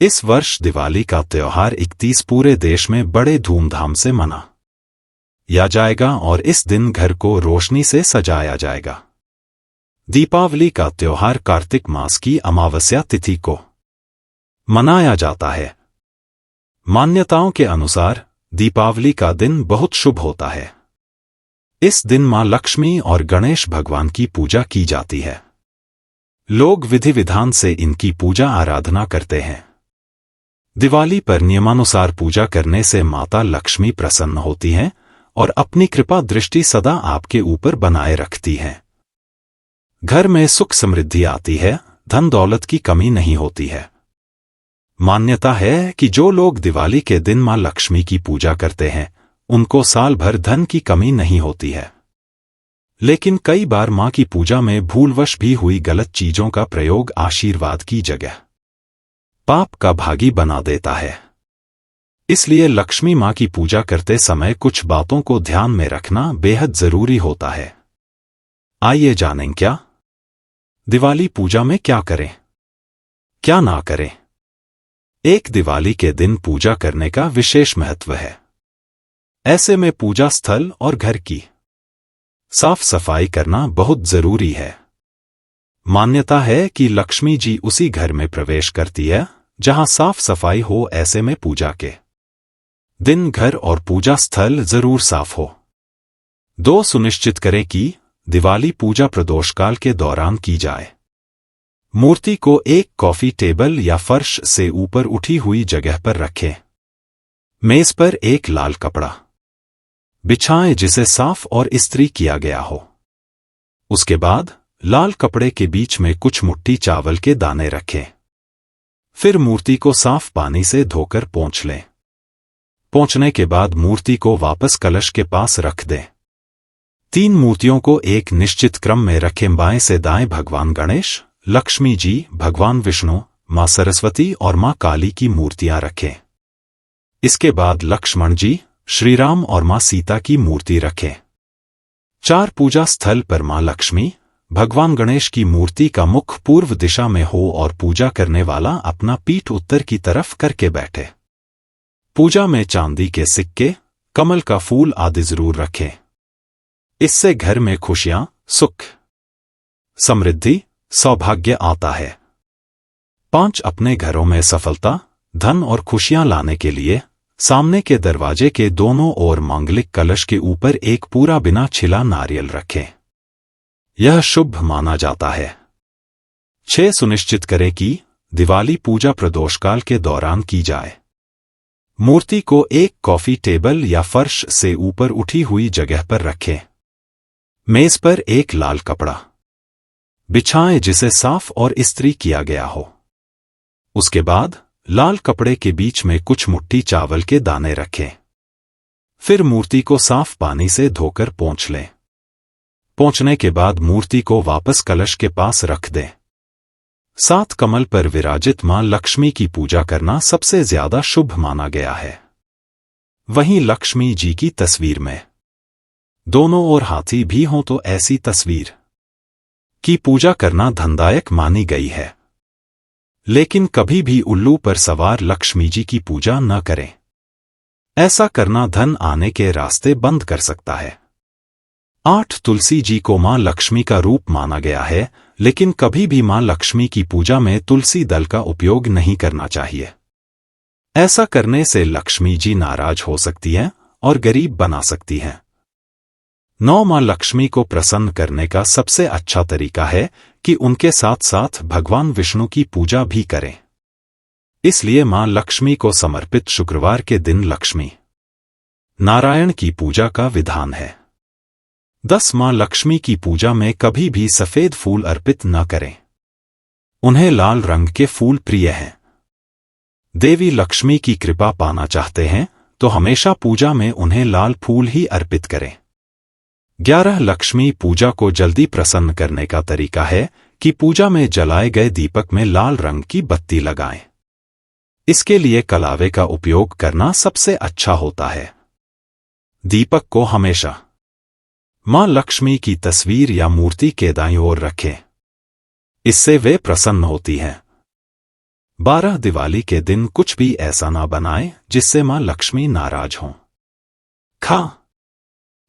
इस वर्ष दिवाली का त्योहार 31 पूरे देश में बड़े धूमधाम से मनाया जाएगा और इस दिन घर को रोशनी से सजाया जाएगा। दीपावली का त्योहार कार्तिक मास की अमावस्या तिथि को मनाया जाता है। मान्यताओं के अनुसार दीपावली का दिन बहुत शुभ होता है। इस दिन मां लक्ष्मी और गणेश भगवान की पूजा की जाती है। लोग विधि विधान से इनकी पूजा आराधना करते हैं। दिवाली पर नियमानुसार पूजा करने से माता लक्ष्मी प्रसन्न होती हैं और अपनी कृपा दृष्टि सदा आपके ऊपर बनाए रखती हैं। घर में सुख समृद्धि आती है, धन दौलत की कमी नहीं होती है। मान्यता है कि जो लोग दिवाली के दिन मां लक्ष्मी की पूजा करते हैं उनको साल भर धन की कमी नहीं होती है। लेकिन कई बार मां की पूजा में भूलवश भी हुई गलत चीजों का प्रयोग आशीर्वाद की जगह पाप का भागी बना देता है। इसलिए लक्ष्मी मां की पूजा करते समय कुछ बातों को ध्यान में रखना बेहद जरूरी होता है। आइए जानें क्या दिवाली पूजा में क्या करें, क्या ना करें। एक दिवाली के दिन पूजा करने का विशेष महत्व है। ऐसे में पूजा स्थल और घर की साफ सफाई करना बहुत जरूरी है। मान्यता है कि लक्ष्मी जी उसी घर में प्रवेश करती है जहां साफ सफाई हो। ऐसे में पूजा के दिन घर और पूजा स्थल जरूर साफ हो। 2 सुनिश्चित करें कि दिवाली पूजा प्रदोषकाल के दौरान की जाए। मूर्ति को एक कॉफी टेबल या फर्श से ऊपर उठी हुई जगह पर रखें। मेज पर एक लाल कपड़ा बिछाएं जिसे साफ और इस्त्री किया गया हो। उसके बाद लाल कपड़े के बीच में कुछ मुट्ठी चावल के दाने रखें। फिर मूर्ति को साफ पानी से धोकर पोंछ लें। पोंछने के बाद मूर्ति को वापस कलश के पास रख दें। 3 मूर्तियों को एक निश्चित क्रम में रखें। बाएं से दाएं भगवान गणेश, लक्ष्मी जी, भगवान विष्णु, मां सरस्वती और मां काली की मूर्तियां रखें। इसके बाद लक्ष्मण जी, श्री राम और मां सीता की मूर्ति रखें। 4 पूजा स्थल पर मां लक्ष्मी, भगवान गणेश की मूर्ति का मुख पूर्व दिशा में हो और पूजा करने वाला अपना पीठ उत्तर की तरफ करके बैठे। पूजा में चांदी के सिक्के, कमल का फूल आदि जरूर रखें। इससे घर में खुशियां, सुख, समृद्धि, सौभाग्य आता है। 5 अपने घरों में सफलता, धन और खुशियां लाने के लिए सामने के दरवाजे के दोनों ओर मांगलिक कलश के ऊपर एक पूरा बिना छिला नारियल रखें। यह शुभ माना जाता है। 6 सुनिश्चित करें कि दिवाली पूजा प्रदोषकाल के दौरान की जाए। मूर्ति को एक कॉफी टेबल या फर्श से ऊपर उठी हुई जगह पर रखें। मेज पर एक लाल कपड़ा बिछाएं जिसे साफ और इस्त्री किया गया हो। उसके बाद लाल कपड़े के बीच में कुछ मुट्ठी चावल के दाने रखें। फिर मूर्ति को साफ पानी से धोकर पोंछ लें। पोंछने के बाद मूर्ति को वापस कलश के पास रख दें। 7 कमल पर विराजित मां लक्ष्मी की पूजा करना सबसे ज्यादा शुभ माना गया है। वहीं लक्ष्मी जी की तस्वीर में दोनों ओर हाथी भी हों तो ऐसी तस्वीर की पूजा करना धनदायक मानी गई है। लेकिन कभी भी उल्लू पर सवार लक्ष्मी जी की पूजा न करें। ऐसा करना धन आने के रास्ते बंद कर सकता है। 8 तुलसी जी को मां लक्ष्मी का रूप माना गया है, लेकिन कभी भी मां लक्ष्मी की पूजा में तुलसी दल का उपयोग नहीं करना चाहिए। ऐसा करने से लक्ष्मी जी नाराज हो सकती हैं और गरीब बना सकती हैं। 9 मां लक्ष्मी को प्रसन्न करने का सबसे अच्छा तरीका है कि उनके साथ साथ भगवान विष्णु की पूजा भी करें। इसलिए मां लक्ष्मी को समर्पित शुक्रवार के दिन लक्ष्मी नारायण की पूजा का विधान है। 10 मां लक्ष्मी की पूजा में कभी भी सफेद फूल अर्पित न करें। उन्हें लाल रंग के फूल प्रिय हैं। देवी लक्ष्मी की कृपा पाना चाहते हैं तो हमेशा पूजा में उन्हें लाल फूल ही अर्पित करें। 11 लक्ष्मी पूजा को जल्दी प्रसन्न करने का तरीका है कि पूजा में जलाए गए दीपक में लाल रंग की बत्ती लगाएं। इसके लिए कलावे का उपयोग करना सबसे अच्छा होता है। दीपक को हमेशा मां लक्ष्मी की तस्वीर या मूर्ति के दाईं ओर रखें। इससे वे प्रसन्न होती हैं। 12 दिवाली के दिन कुछ भी ऐसा ना बनाएं जिससे मां लक्ष्मी नाराज हों।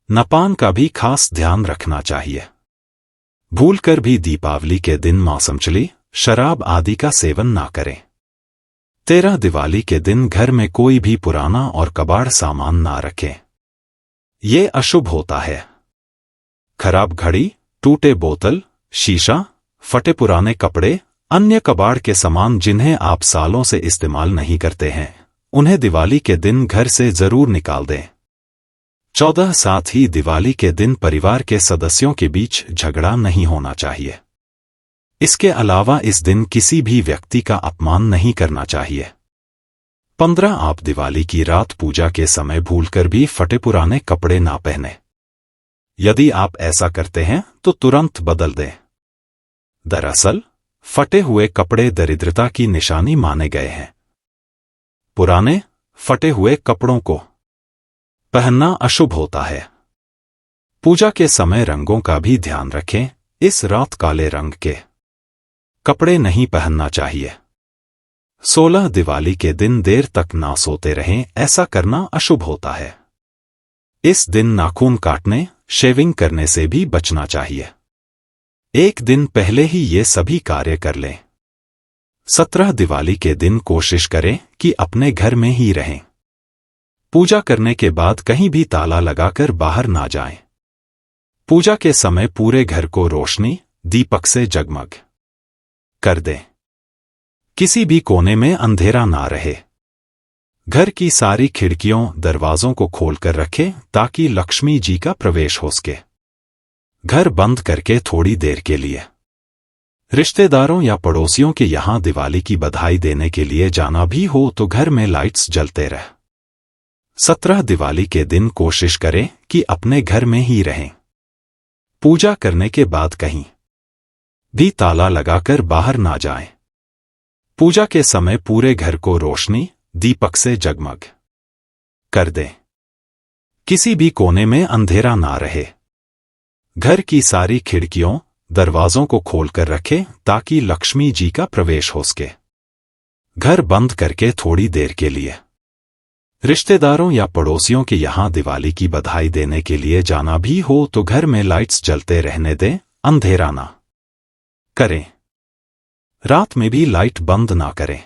नपान का भी खास ध्यान रखना चाहिए। भूलकर भी दीपावली के दिन मौसमचली, शराब आदि का सेवन ना करें। 13 दिवाली के दिन घर में कोई भी पुराना और कबाड़ सामान ना रखें। ये अशुभ होता है। खराब घड़ी, टूटे बोतल, शीशा, फटे पुराने कपड़े, अन्य कबाड़ के सामान जिन्हें आप सालों से इस्तेमाल नहीं करते हैं, उन्हें दिवाली के दिन घर से जरूर निकाल दें। 14 साथ ही दिवाली के दिन परिवार के सदस्यों के बीच झगड़ा नहीं होना चाहिए। इसके अलावा इस दिन किसी भी व्यक्ति का अपमान नहीं करना चाहिए। 15 आप दिवाली की रात पूजा के समय भूलकर भी फटे पुराने कपड़े ना पहने। यदि आप ऐसा करते हैं तो तुरंत बदल दें। दरअसल फटे हुए कपड़े दरिद्रता की निशानी माने गए हैं। पुराने फटे हुए कपड़ों को पहनना अशुभ होता है। पूजा के समय रंगों का भी ध्यान रखें। इस रात काले रंग के कपड़े नहीं पहनना चाहिए। 16 दिवाली के दिन देर तक ना सोते रहें, ऐसा करना अशुभ होता है। इस दिन नाखून काटने, शेविंग करने से भी बचना चाहिए। एक दिन पहले ही ये सभी कार्य कर लें। 17 दिवाली के दिन कोशिश करें कि अपने घर में ही रहें। पूजा करने के बाद कहीं भी ताला लगाकर बाहर ना जाएं। पूजा के समय पूरे घर को रोशनी, दीपक से जगमग कर दें। किसी भी कोने में अंधेरा ना रहे। घर की सारी खिड़कियों, दरवाजों को खोलकर रखें ताकि लक्ष्मी जी का प्रवेश हो सके। घर बंद करके थोड़ी देर के लिए रिश्तेदारों या पड़ोसियों के यहां दिवाली की बधाई देने के लिए जाना भी हो तो घर में लाइट्स जलते रह। 17 दिवाली के दिन कोशिश करें कि अपने घर में ही रहें। पूजा करने के बाद कहीं भी ताला लगाकर बाहर ना जाएं। पूजा के समय पूरे घर को रोशनी, दीपक से जगमग कर दें। किसी भी कोने में अंधेरा ना रहे। घर की सारी खिड़कियों, दरवाजों को खोलकर रखें ताकि लक्ष्मी जी का प्रवेश हो सके। घर बंद करके थोड़ी देर के लिए रिश्तेदारों या पड़ोसियों के यहां दिवाली की बधाई देने के लिए जाना भी हो तो घर में लाइट्स जलते रहने दें, अंधेरा ना करें। रात में भी लाइट बंद ना करें।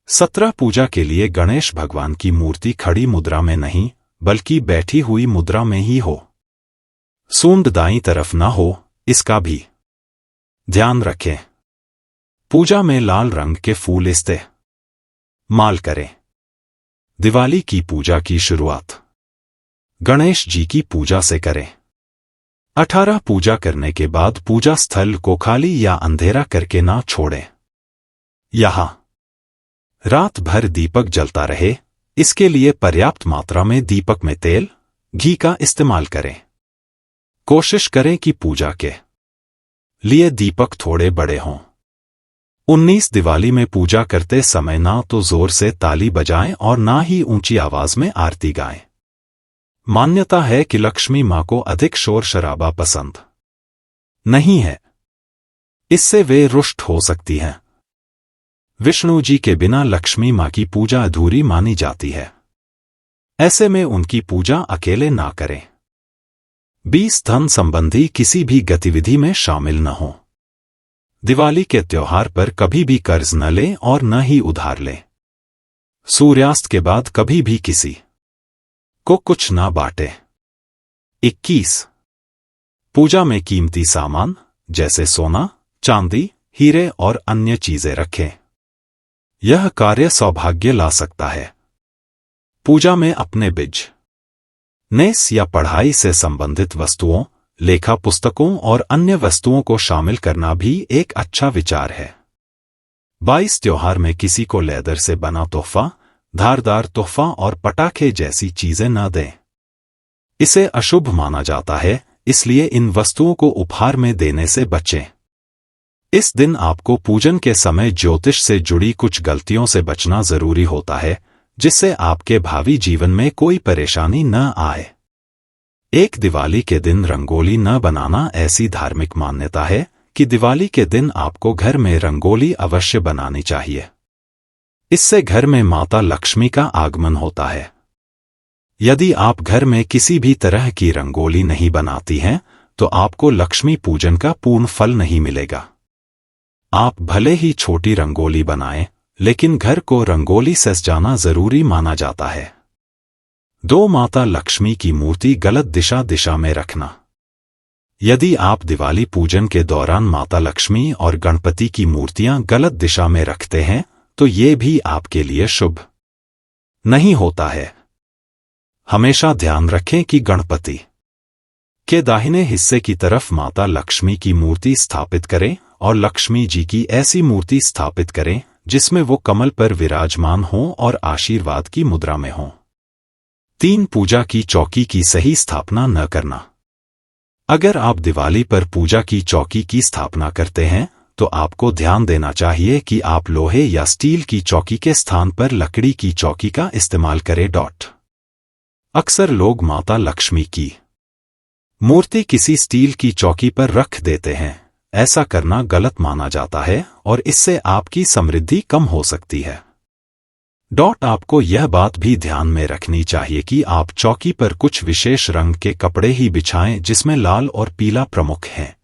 17 पूजा के लिए गणेश भगवान की मूर्ति खड़ी मुद्रा में नहीं बल्कि बैठी हुई मुद्रा में ही हो। सूंड दाईं तरफ ना हो, इसका भी ध्यान रखें। पूजा में लाल रंग के फूल इस्तेमाल करें। दिवाली की पूजा की शुरुआत गणेश जी की पूजा से करें। 18 पूजा करने के बाद पूजा स्थल को खाली या अंधेरा करके ना छोड़ें। यहां रात भर दीपक जलता रहे, इसके लिए पर्याप्त मात्रा में दीपक में तेल, घी का इस्तेमाल करें। कोशिश करें कि पूजा के लिए दीपक थोड़े बड़े हों। 19 दिवाली में पूजा करते समय ना तो जोर से ताली बजाएं और ना ही ऊंची आवाज में आरती गाएं। मान्यता है कि लक्ष्मी मां को अधिक शोर शराबा पसंद नहीं है। इससे वे रुष्ट हो सकती हैं। विष्णु जी के बिना लक्ष्मी मां की पूजा अधूरी मानी जाती है। ऐसे में उनकी पूजा अकेले ना करें। 20 धन संबंधी किसी भी गतिविधि में शामिल न हो। दिवाली के त्योहार पर कभी भी कर्ज न लें और न ही उधार लें। सूर्यास्त के बाद कभी भी किसी को कुछ ना बांटे। 21 पूजा में कीमती सामान जैसे सोना, चांदी, हीरे और अन्य चीजें रखें। यह कार्य सौभाग्य ला सकता है। पूजा में अपने बिजनेस या पढ़ाई से संबंधित वस्तुओं, लेखा पुस्तकों और अन्य वस्तुओं को शामिल करना भी एक अच्छा विचार है। 22 त्योहार में किसी को लेदर से बना तोहफा, धारदार तोहफा और पटाखे जैसी चीजें न दें। इसे अशुभ माना जाता है, इसलिए इन वस्तुओं को उपहार में देने से बचें। इस दिन आपको पूजन के समय ज्योतिष से जुड़ी कुछ गलतियों से बचना जरूरी होता है, जिससे आपके भावी जीवन में कोई परेशानी न आए। एक दिवाली के दिन रंगोली न बनाना ऐसी धार्मिक मान्यता है कि दिवाली के दिन आपको घर में रंगोली अवश्य बनानी चाहिए। इससे घर में माता लक्ष्मी का आगमन होता है। यदि आप घर में किसी भी तरह की रंगोली नहीं बनाती हैं, तो आपको लक्ष्मी पूजन का पूर्ण फल नहीं मिलेगा। आप भले ही छोटी रंगोली बनाएं, लेकिन घर को रंगोली से सजाना जरूरी माना जाता है। 2 माता लक्ष्मी की मूर्ति गलत दिशा में रखना। यदि आप दिवाली पूजन के दौरान माता लक्ष्मी और गणपति की मूर्तियां गलत दिशा में रखते हैं, तो ये भी आपके लिए शुभ नहीं होता है। हमेशा ध्यान रखें कि गणपति के दाहिने हिस्से की तरफ माता लक्ष्मी की मूर्ति स्थापित करें और लक्ष्मी जी की ऐसी मूर्ति स्थापित करें जिसमें वो कमल पर विराजमान हों और आशीर्वाद की मुद्रा में हों। 3 पूजा की चौकी की सही स्थापना न करना। अगर आप दिवाली पर पूजा की चौकी की स्थापना करते हैं, तो आपको ध्यान देना चाहिए कि आप लोहे या स्टील की चौकी के स्थान पर लकड़ी की चौकी का इस्तेमाल करें। अक्सर लोग माता लक्ष्मी की मूर्ति किसी स्टील की चौकी पर रख देते हैं। ऐसा करना गलत माना जाता है और इससे आपकी समृद्धि कम हो सकती है। आपको यह बात भी ध्यान में रखनी चाहिए कि आप चौकी पर कुछ विशेष रंग के कपड़े ही बिछाएं जिसमें लाल और पीला प्रमुख हैं।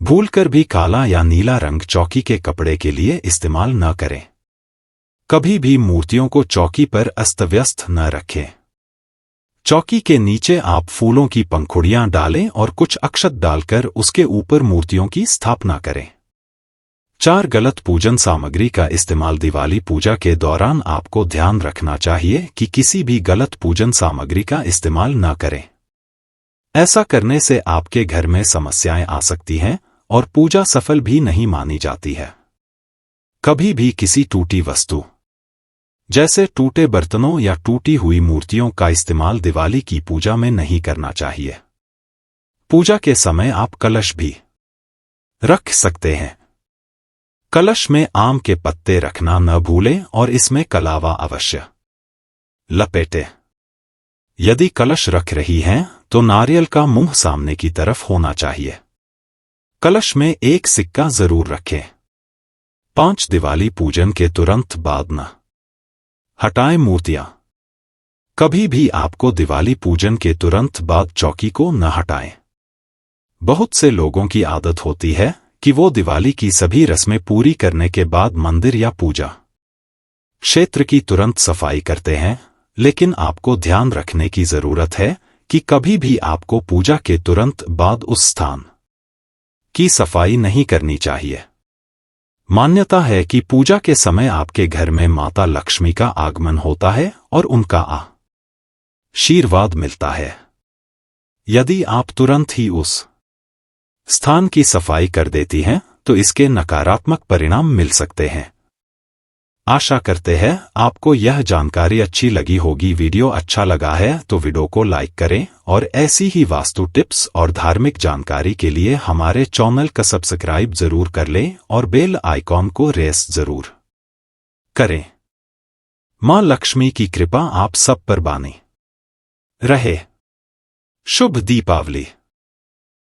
भूलकर भी काला या नीला रंग चौकी के कपड़े के लिए इस्तेमाल न करें। कभी भी मूर्तियों को चौकी पर अस्तव्यस्त न रखें। चौकी के नीचे आप फूलों की पंखुड़ियां डालें और कुछ अक्षत डालकर उसके ऊपर मूर्तियों की स्थापना करें। 4 गलत पूजन सामग्री का इस्तेमाल। दिवाली पूजा के दौरान आपको ध्यान रखना चाहिए कि किसी भी गलत पूजन सामग्री का इस्तेमाल न करें। ऐसा करने से आपके घर में समस्याएं आ सकती हैं और पूजा सफल भी नहीं मानी जाती है। कभी भी किसी टूटी वस्तु जैसे टूटे बर्तनों या टूटी हुई मूर्तियों का इस्तेमाल दिवाली की पूजा में नहीं करना चाहिए। पूजा के समय आप कलश भी रख सकते हैं। कलश में आम के पत्ते रखना न भूलें और इसमें कलावा अवश्य लपेटें। यदि कलश रख रही हैं, तो नारियल का मुंह सामने की तरफ होना चाहिए। कलश में एक सिक्का जरूर रखें। 5 दिवाली पूजन के तुरंत बाद न हटाएं मूर्तियां। कभी भी आपको दिवाली पूजन के तुरंत बाद चौकी को न हटाएं। बहुत से लोगों की आदत होती है कि वो दिवाली की सभी रस्में पूरी करने के बाद मंदिर या पूजा क्षेत्र की तुरंत सफाई करते हैं, लेकिन आपको ध्यान रखने की जरूरत है कि कभी भी आपको पूजा के तुरंत बाद उस स्थान की सफाई नहीं करनी चाहिए। मान्यता है कि पूजा के समय आपके घर में माता लक्ष्मी का आगमन होता है और उनका आशीर्वाद मिलता है। यदि आप तुरंत ही उस स्थान की सफाई कर देती हैं, तो इसके नकारात्मक परिणाम मिल सकते हैं। आशा करते हैं आपको यह जानकारी अच्छी लगी होगी। वीडियो अच्छा लगा है तो वीडियो को लाइक करें और ऐसी ही वास्तु टिप्स और धार्मिक जानकारी के लिए हमारे चैनल का सब्सक्राइब जरूर कर लें और बेल आइकॉन को प्रेस जरूर करें। मां लक्ष्मी की कृपा आप सब पर बनी रहे। शुभ दीपावली।